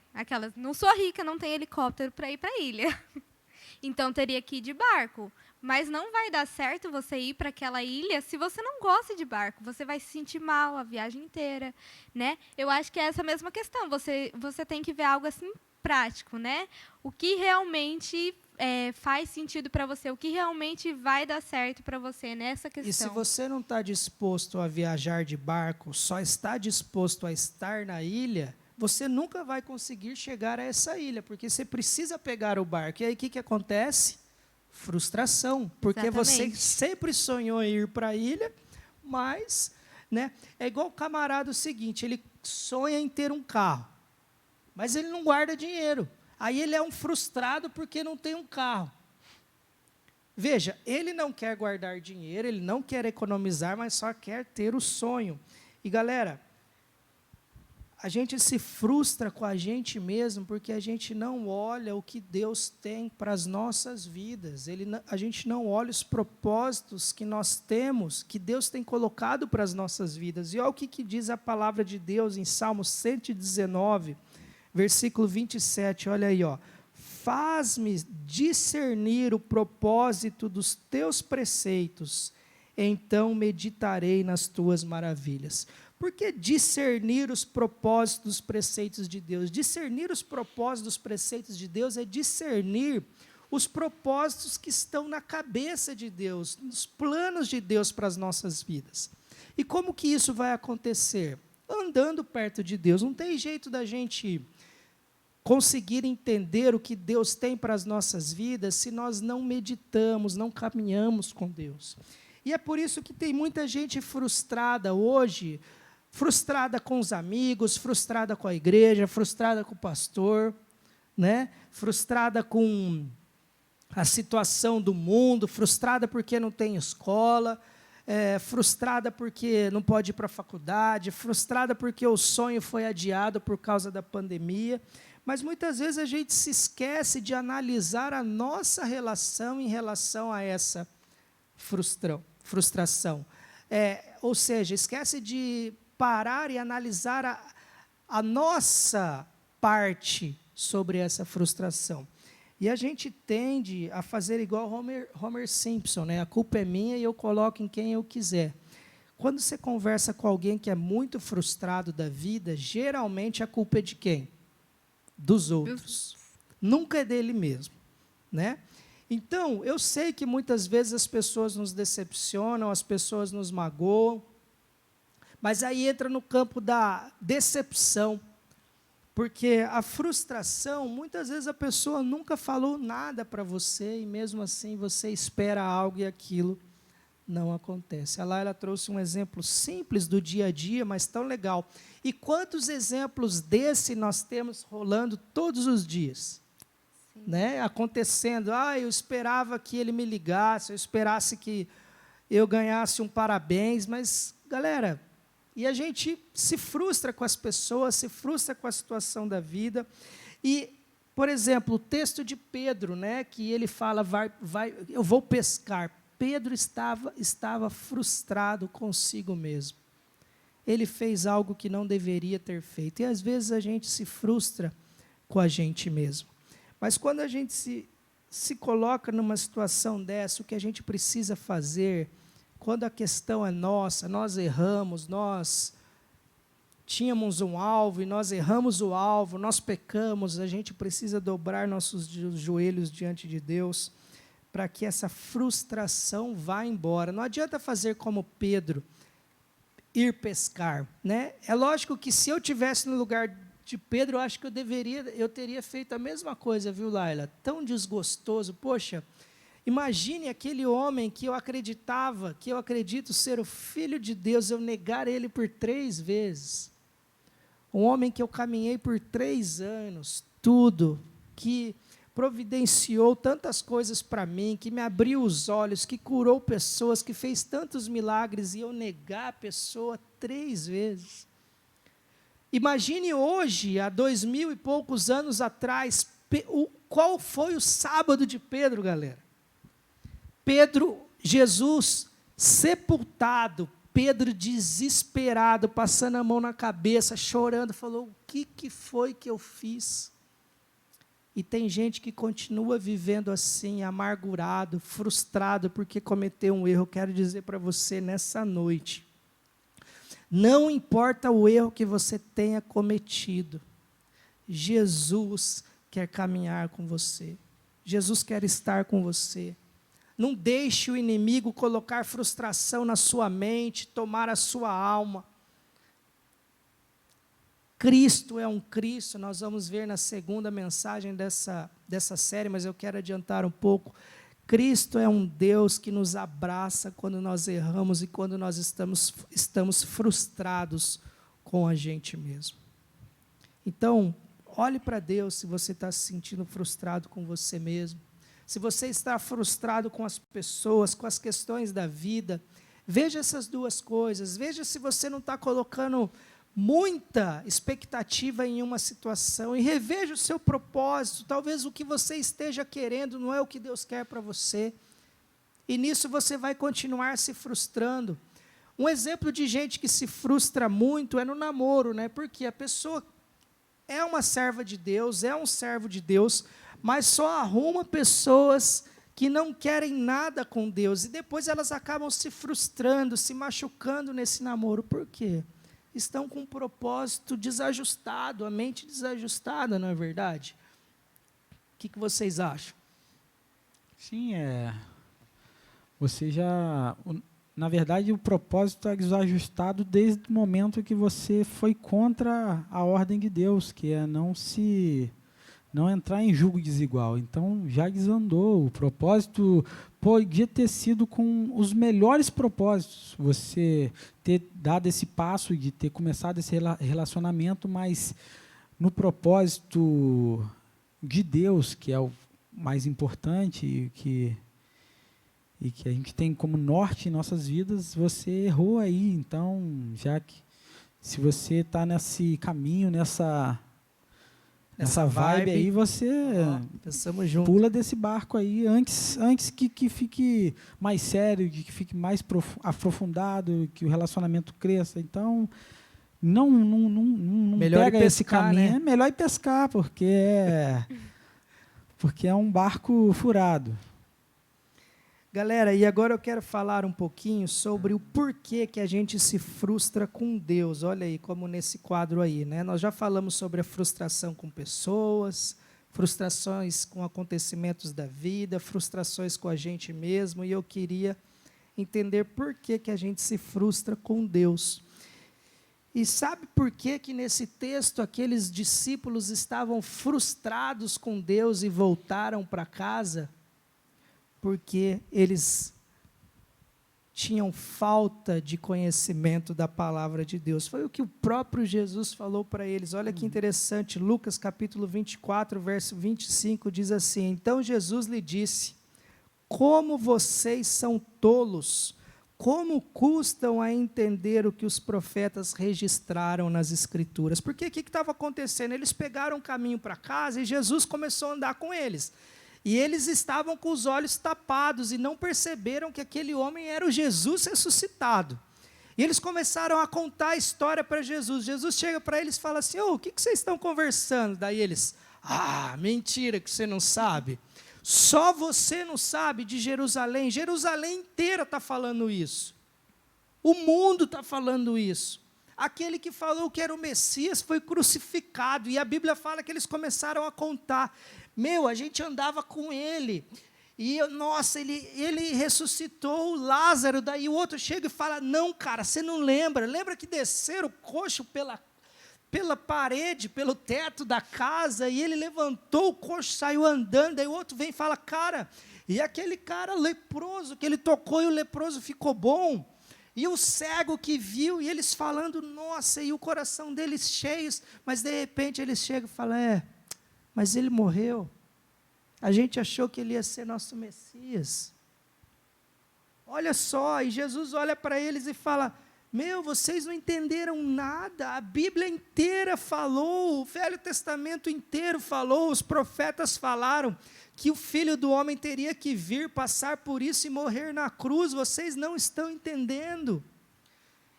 não sou rica, não tenho helicóptero para ir para a ilha. Então, teria que ir de barco. Mas não vai dar certo você ir para aquela ilha se você não gosta de barco. Você vai se sentir mal a viagem inteira, né? Eu acho que é essa mesma questão. Você tem que ver algo assim prático, né? O que realmente faz sentido para você, o que realmente vai dar certo para você nessa questão. E se você não está disposto a viajar de barco, só está disposto a estar na ilha, você nunca vai conseguir chegar a essa ilha, porque você precisa pegar o barco. E aí o que acontece? Frustração, porque Exatamente. você sempre sonhou em ir para a ilha, mas, né, é igual o camarada o seguinte, ele sonha em ter um carro, mas ele não guarda dinheiro. Aí ele é um frustrado porque não tem um carro. Veja, ele não quer guardar dinheiro, ele não quer economizar, mas só quer ter o sonho. E, galera, a gente se frustra com a gente mesmo porque a gente não olha o que Deus tem para as nossas vidas. A gente não olha os propósitos que nós temos, que Deus tem colocado para as nossas vidas. E olha o que diz a palavra de Deus em Salmo 119, versículo 27. Olha aí, ó. Faz-me discernir o propósito dos teus preceitos, então meditarei nas tuas maravilhas. Por que discernir os propósitos dos preceitos de Deus? Discernir os propósitos dos preceitos de Deus é discernir os propósitos que estão na cabeça de Deus, nos planos de Deus para as nossas vidas. E como que isso vai acontecer? Andando perto de Deus. Não tem jeito da gente conseguir entender o que Deus tem para as nossas vidas se nós não meditamos, não caminhamos com Deus. E é por isso que tem muita gente frustrada hoje, frustrada com os amigos, frustrada com a igreja, frustrada com o pastor, né? Frustrada com a situação do mundo, frustrada porque não tem escola, frustrada porque não pode ir para a faculdade, frustrada porque o sonho foi adiado por causa da pandemia. Mas muitas vezes a gente se esquece de analisar a nossa relação em relação a essa frustração. Ou seja, esquece de parar e analisar a nossa parte sobre essa frustração. E a gente tende a fazer igual Homer Simpson, né? A culpa é minha e eu coloco em quem eu quiser. Quando você conversa com alguém que é muito frustrado da vida, geralmente a culpa é de quem? Dos outros. Nunca é dele mesmo, né? Então, eu sei que muitas vezes as pessoas nos decepcionam, as pessoas nos magoam, mas aí entra no campo da decepção. Porque a frustração, muitas vezes a pessoa nunca falou nada para você e mesmo assim você espera algo e aquilo não acontece. Ela trouxe um exemplo simples do dia a dia, mas tão legal. E quantos exemplos desse nós temos rolando todos os dias? Né? Acontecendo. Eu esperava que ele me ligasse, eu esperasse que eu ganhasse um parabéns, mas, galera... E a gente se frustra com as pessoas, se frustra com a situação da vida. E, por exemplo, o texto de Pedro, né, que ele fala, eu vou pescar. Pedro estava frustrado consigo mesmo. Ele fez algo que não deveria ter feito. E, às vezes, a gente se frustra com a gente mesmo. Mas, quando a gente se coloca numa situação dessa, o que a gente precisa fazer... Quando a questão é nossa, nós erramos, nós tínhamos um alvo e nós erramos o alvo, nós pecamos, a gente precisa dobrar nossos joelhos diante de Deus para que essa frustração vá embora. Não adianta fazer como Pedro, ir pescar, né? É lógico que se eu tivesse no lugar de Pedro, eu acho que eu teria feito a mesma coisa, viu, Laila? Tão desgostoso, poxa... Imagine aquele homem que eu acredito ser o Filho de Deus, eu negar ele por 3 vezes. Um homem que eu caminhei por 3 anos, tudo, que providenciou tantas coisas para mim, que me abriu os olhos, que curou pessoas, que fez tantos milagres, e eu negar a pessoa 3 vezes. Imagine hoje, há 2000 e poucos anos atrás, qual foi o sábado de Pedro, galera? Jesus sepultado, Pedro desesperado, passando a mão na cabeça, chorando, falou, o que foi que eu fiz? E tem gente que continua vivendo assim, amargurado, frustrado, porque cometeu um erro. Eu quero dizer para você nessa noite, não importa o erro que você tenha cometido, Jesus quer caminhar com você, Jesus quer estar com você. Não deixe o inimigo colocar frustração na sua mente, tomar a sua alma. Cristo é um Cristo, nós vamos ver na segunda mensagem dessa série, mas eu quero adiantar um pouco. Cristo é um Deus que nos abraça quando nós erramos e quando nós estamos frustrados com a gente mesmo. Então, olhe para Deus se você está se sentindo frustrado com você mesmo. Se você está frustrado com as pessoas, com as questões da vida, veja essas 2 coisas. Veja se você não está colocando muita expectativa em uma situação e reveja o seu propósito. Talvez o que você esteja querendo não é o que Deus quer para você. E nisso você vai continuar se frustrando. Um exemplo de gente que se frustra muito é no namoro, né? Porque a pessoa é uma serva de Deus, é um servo de Deus, mas só arruma pessoas que não querem nada com Deus. E depois elas acabam se frustrando, se machucando nesse namoro. Por quê? estão com um propósito desajustado, a mente desajustada, não é verdade? O que vocês acham? Sim, você na verdade, o propósito é desajustado desde o momento que você foi contra a ordem de Deus, que é não entrar em julgo desigual. Então, já desandou. O propósito podia ter sido com os melhores propósitos, você ter dado esse passo de ter começado esse relacionamento, mas no propósito de Deus, que é o mais importante e que a gente tem como norte em nossas vidas, você errou aí. Então, já que se você está nesse caminho, nessa vibe aí, você pula desse barco aí antes que fique mais sério, que fique mais aprofundado, que o relacionamento cresça. Então, não melhor pega pescar, esse caminho. né? É melhor ir pescar, porque é um barco furado. Galera, e agora eu quero falar um pouquinho sobre o porquê que a gente se frustra com Deus. Olha aí, como nesse quadro aí, né? Nós já falamos sobre a frustração com pessoas, frustrações com acontecimentos da vida, frustrações com a gente mesmo, e eu queria entender por que a gente se frustra com Deus. E sabe por que nesse texto aqueles discípulos estavam frustrados com Deus e voltaram para casa? Porque eles tinham falta de conhecimento da palavra de Deus. Foi o que o próprio Jesus falou para eles. Olha que interessante, Lucas capítulo 24, verso 25, diz assim: Então Jesus lhe disse, como vocês são tolos, como custam a entender o que os profetas registraram nas Escrituras? Porque o que estava acontecendo? Eles pegaram o caminho para casa e Jesus começou a andar com eles. E eles estavam com os olhos tapados e não perceberam que aquele homem era o Jesus ressuscitado. E eles começaram a contar a história para Jesus. Jesus chega para eles e fala assim, o que vocês estão conversando? Daí eles, mentira que você não sabe. Só você não sabe de Jerusalém. Jerusalém inteira está falando isso. O mundo está falando isso. Aquele que falou que era o Messias foi crucificado. E a Bíblia fala que eles começaram a contar. A gente andava com ele. E, nossa, ele ressuscitou o Lázaro. Daí o outro chega e fala, não, cara, você não lembra. Lembra que desceram o coxo pela parede, pelo teto da casa, e ele levantou o coxo, saiu andando. Daí o outro vem e fala, cara, e aquele cara leproso que ele tocou e o leproso ficou bom? E o cego que viu, e eles falando, nossa, e o coração deles cheios, mas de repente eles chegam e falam, mas ele morreu. A gente achou que ele ia ser nosso Messias. Olha só, e Jesus olha para eles e fala, vocês não entenderam nada, a Bíblia inteira falou, o Velho Testamento inteiro falou, os profetas falaram que o Filho do Homem teria que vir, passar por isso e morrer na cruz, vocês não estão entendendo.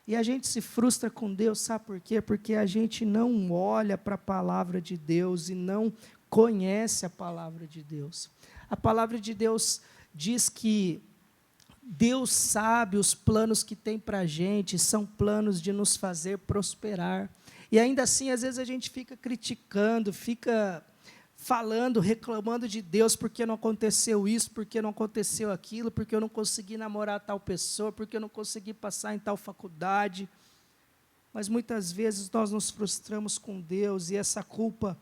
E a gente se frustra com Deus, sabe por quê? Porque a gente não olha para a palavra de Deus e não conhece a palavra de Deus. A palavra de Deus diz que Deus sabe os planos que tem para a gente, são planos de nos fazer prosperar. E ainda assim, às vezes a gente fica criticando, fica falando, reclamando de Deus porque não aconteceu isso, porque não aconteceu aquilo, porque eu não consegui namorar tal pessoa, porque eu não consegui passar em tal faculdade. Mas muitas vezes nós nos frustramos com Deus e essa culpa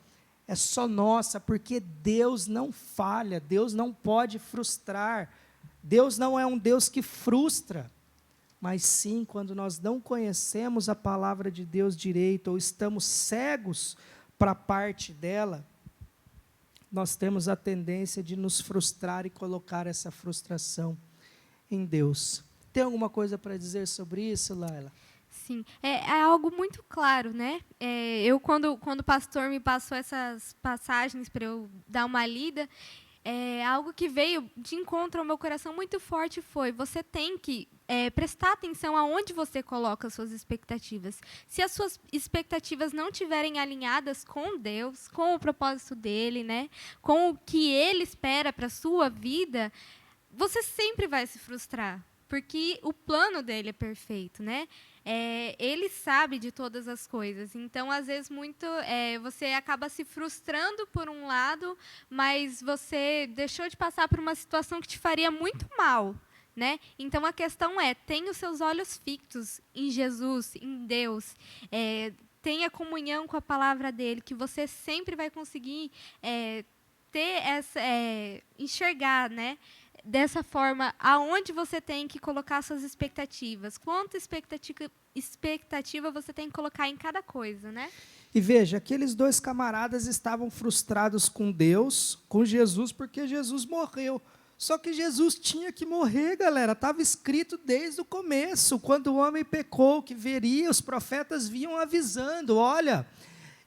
é só nossa, porque Deus não falha, Deus não pode frustrar. Deus não é um Deus que frustra, mas sim, quando nós não conhecemos a palavra de Deus direito, ou estamos cegos para a parte dela, nós temos a tendência de nos frustrar e colocar essa frustração em Deus. Tem alguma coisa para dizer sobre isso, Laila? Sim, é algo muito claro, né? Eu, quando o pastor me passou essas passagens para eu dar uma lida, algo que veio de encontro ao meu coração muito forte foi, você tem que prestar atenção aonde você coloca as suas expectativas. Se as suas expectativas não estiverem alinhadas com Deus, com o propósito dele, né, com o que ele espera para a sua vida, você sempre vai se frustrar. porque o plano dele é perfeito, né? Ele sabe de todas as coisas. Então, às vezes, você acaba se frustrando por um lado, mas você deixou de passar por uma situação que te faria muito mal, né? Então, a questão tenha os seus olhos fixos em Jesus, em Deus. Tenha comunhão com a palavra dele, que você sempre vai conseguir enxergar, né? Dessa forma, aonde você tem que colocar suas expectativas, quanta expectativa você tem que colocar em cada coisa, né? E veja, aqueles dois camaradas estavam frustrados com Deus, com Jesus, porque Jesus morreu. Só que Jesus tinha que morrer, galera. Estava escrito desde o começo, quando o homem pecou, que viria, os profetas vinham avisando, olha,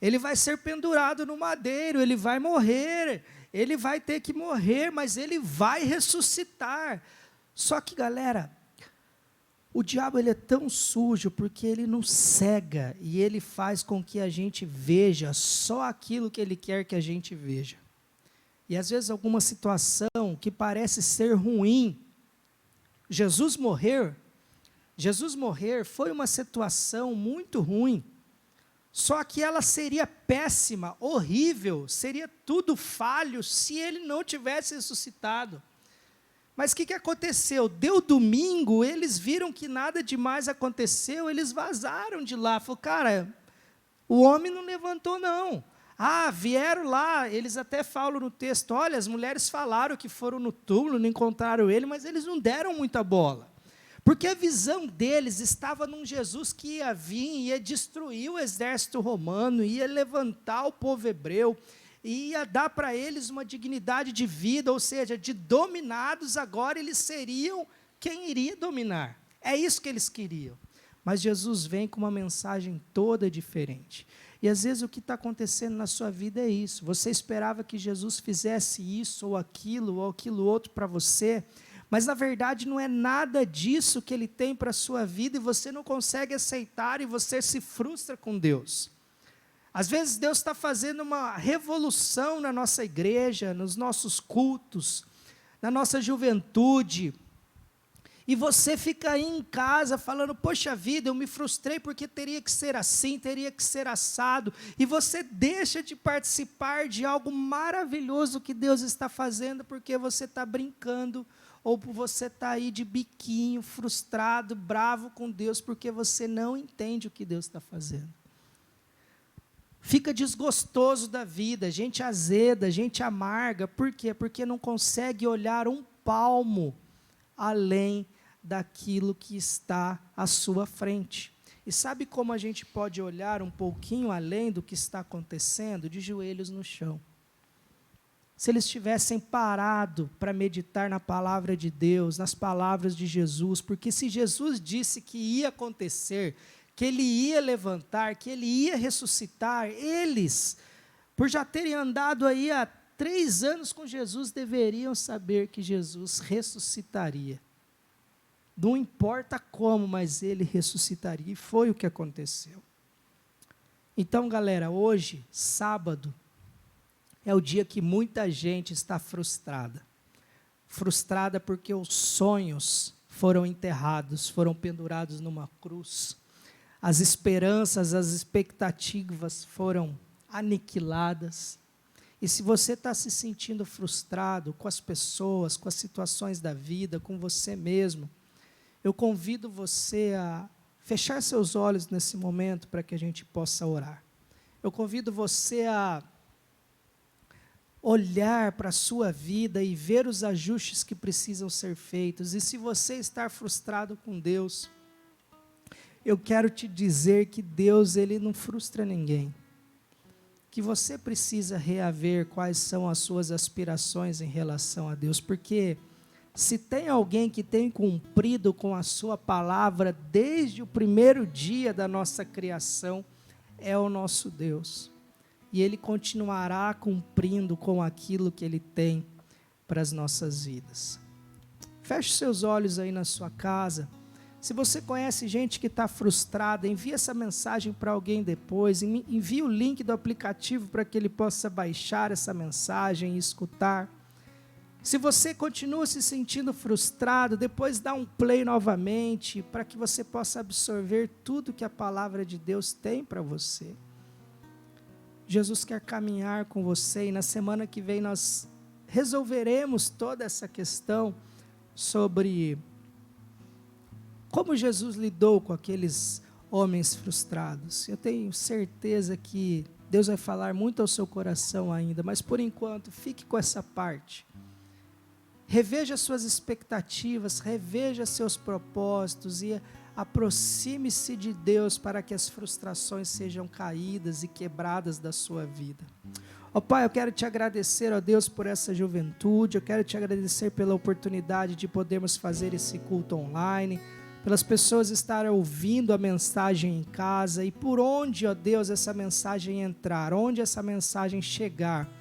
ele vai ser pendurado no madeiro, ele vai morrer, ele vai ter que morrer, mas ele vai ressuscitar. Só que, galera, o diabo ele é tão sujo porque ele nos cega e ele faz com que a gente veja só aquilo que ele quer que a gente veja. E às vezes alguma situação que parece ser ruim, Jesus morrer foi uma situação muito ruim. Só que ela seria péssima, horrível, seria tudo falho se ele não tivesse ressuscitado. Mas o que aconteceu? Deu domingo, eles viram que nada demais aconteceu, eles vazaram de lá. Falaram, cara, o homem não levantou não. Vieram lá, eles até falam no texto, olha, as mulheres falaram que foram no túmulo, não encontraram ele, mas eles não deram muita bola. Porque a visão deles estava num Jesus que ia vir, ia destruir o exército romano, ia levantar o povo hebreu, ia dar para eles uma dignidade de vida, ou seja, de dominados, agora eles seriam quem iria dominar. É isso que eles queriam. Mas Jesus vem com uma mensagem toda diferente. E às vezes o que está acontecendo na sua vida é isso. Você esperava que Jesus fizesse isso, ou aquilo outro para você, mas na verdade não é nada disso que ele tem para a sua vida e você não consegue aceitar e você se frustra com Deus. Às vezes Deus está fazendo uma revolução na nossa igreja, nos nossos cultos, na nossa juventude, e você fica aí em casa falando, poxa vida, eu me frustrei porque teria que ser assim, teria que ser assado, e você deixa de participar de algo maravilhoso que Deus está fazendo porque você está brincando, ou você está aí de biquinho, frustrado, bravo com Deus, porque você não entende o que Deus está fazendo. Fica desgostoso da vida, gente azeda, gente amarga. Por quê? Porque não consegue olhar um palmo além daquilo que está à sua frente. E sabe como a gente pode olhar um pouquinho além do que está acontecendo? De joelhos no chão. Se eles tivessem parado para meditar na palavra de Deus, nas palavras de Jesus, porque se Jesus disse que ia acontecer, que ele ia levantar, que ele ia ressuscitar, eles, por já terem andado aí há 3 anos com Jesus, deveriam saber que Jesus ressuscitaria. Não importa como, mas ele ressuscitaria, e foi o que aconteceu. Então, galera, hoje, sábado, é o dia que muita gente está frustrada. Frustrada porque os sonhos foram enterrados, foram pendurados numa cruz. As esperanças, as expectativas foram aniquiladas. E se você está se sentindo frustrado com as pessoas, com as situações da vida, com você mesmo, eu convido você a fechar seus olhos nesse momento para que a gente possa orar. Eu convido você a olhar para a sua vida e ver os ajustes que precisam ser feitos. E se você está frustrado com Deus, eu quero te dizer que Deus, ele não frustra ninguém. Que você precisa reaver quais são as suas aspirações em relação a Deus, porque se tem alguém que tem cumprido com a sua palavra desde o primeiro dia da nossa criação, é o nosso Deus. E Ele continuará cumprindo com aquilo que Ele tem para as nossas vidas. Feche seus olhos aí na sua casa. Se você conhece gente que está frustrada, envie essa mensagem para alguém depois, envie o link do aplicativo para que ele possa baixar essa mensagem e escutar. Se você continua se sentindo frustrado, depois dá um play novamente, para que você possa absorver tudo que a palavra de Deus tem para você. Jesus quer caminhar com você, e na semana que vem nós resolveremos toda essa questão sobre como Jesus lidou com aqueles homens frustrados. Eu tenho certeza que Deus vai falar muito ao seu coração ainda, mas por enquanto, fique com essa parte. Reveja suas expectativas, reveja seus propósitos e aproxime-se de Deus para que as frustrações sejam caídas e quebradas da sua vida. Ó Pai, eu quero te agradecer, ó Deus, por essa juventude, eu quero te agradecer pela oportunidade de podermos fazer esse culto online, pelas pessoas estarem ouvindo a mensagem em casa e por onde, ó Deus, essa mensagem entrar, onde essa mensagem chegar,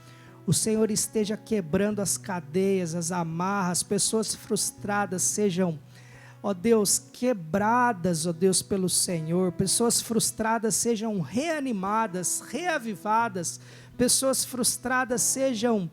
o Senhor esteja quebrando as cadeias, as amarras, pessoas frustradas sejam, ó Deus, quebradas, ó Deus, pelo Senhor, pessoas frustradas sejam reanimadas, reavivadas, pessoas frustradas sejam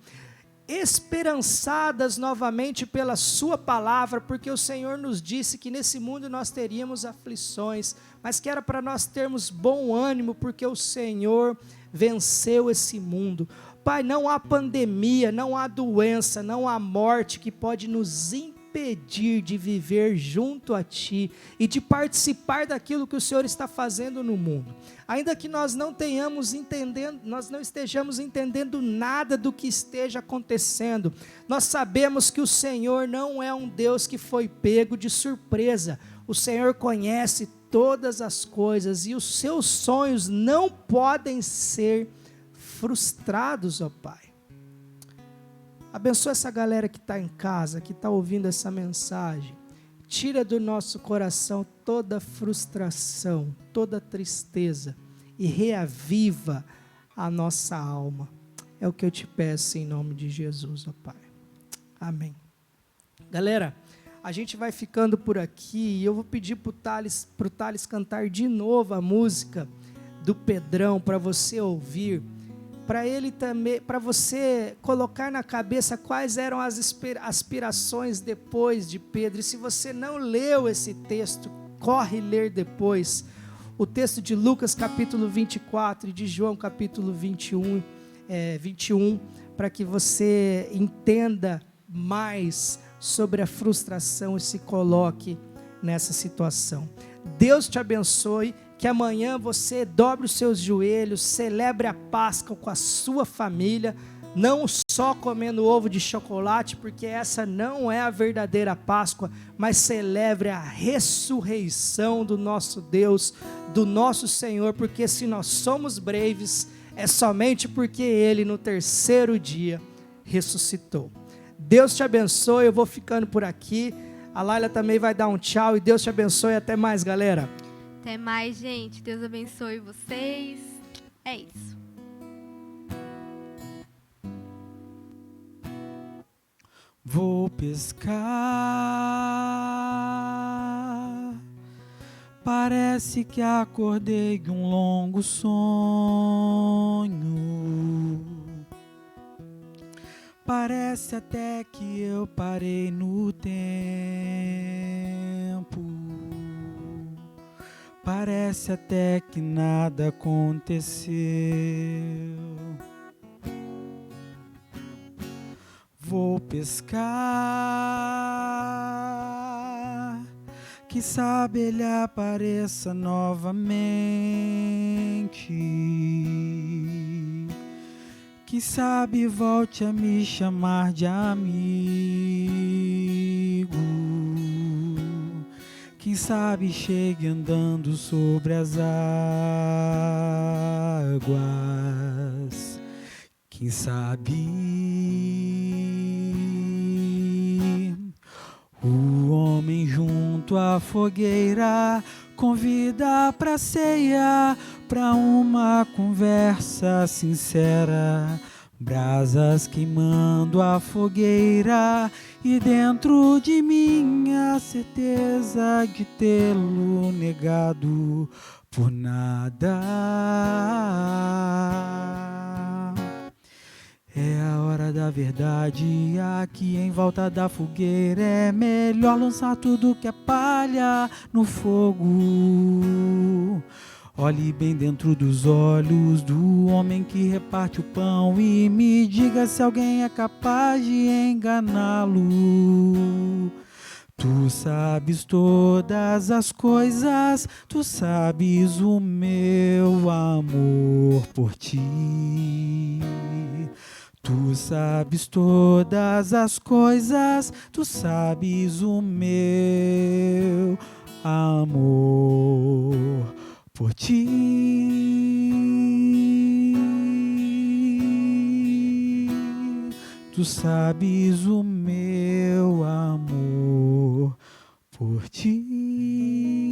esperançadas novamente pela sua palavra, porque o Senhor nos disse que nesse mundo nós teríamos aflições, mas que era para nós termos bom ânimo, porque o Senhor venceu esse mundo. Pai, não há pandemia, não há doença, não há morte que pode nos impedir de viver junto a Ti e de participar daquilo que o Senhor está fazendo no mundo. Ainda que nós não estejamos entendendo nada do que esteja acontecendo, nós sabemos que o Senhor não é um Deus que foi pego de surpresa. O Senhor conhece todas as coisas e os seus sonhos não podem ser frustrados, ó Pai. Abençoa essa galera que está em casa, que está ouvindo essa mensagem. Tira do nosso coração toda frustração, toda tristeza e reaviva a nossa alma. É o que eu te peço em nome de Jesus, ó Pai. Amém. Galera, a gente vai ficando por aqui e eu vou pedir para o Thales cantar de novo a música do Pedrão para você ouvir. Para ele também, para você colocar na cabeça quais eram as aspirações depois de Pedro. E se você não leu esse texto, corre ler depois. O texto de Lucas capítulo 24 e de João capítulo 21, para que você entenda mais sobre a frustração e se coloque nessa situação. Deus te abençoe. Que amanhã você dobre os seus joelhos, celebre a Páscoa com a sua família, não só comendo ovo de chocolate, porque essa não é a verdadeira Páscoa, mas celebre a ressurreição do nosso Deus, do nosso Senhor, porque se nós somos breves, é somente porque Ele no terceiro dia ressuscitou. Deus te abençoe, eu vou ficando por aqui, a Laila também vai dar um tchau e Deus te abençoe, até mais, galera. Até mais, gente. Deus abençoe vocês. É isso. Vou pescar. Parece que acordei de um longo sonho. Parece até que eu parei no tempo. Parece até que nada aconteceu. Vou pescar, que sabe ele apareça novamente. Que sabe volte a me chamar de amigo. Quem sabe chegue andando sobre as águas. Quem sabe o homem junto à fogueira convida pra ceia, pra uma conversa sincera. Brasas queimando a fogueira e dentro de mim a certeza de tê-lo negado por nada. É a hora da verdade, aqui em volta da fogueira. É melhor lançar tudo que é palha no fogo. Olhe bem dentro dos olhos do homem que reparte o pão e me diga se alguém é capaz de enganá-lo. Tu sabes todas as coisas, tu sabes o meu amor por ti. Tu sabes todas as coisas, tu sabes o meu amor por ti. Tu sabes o meu amor por ti.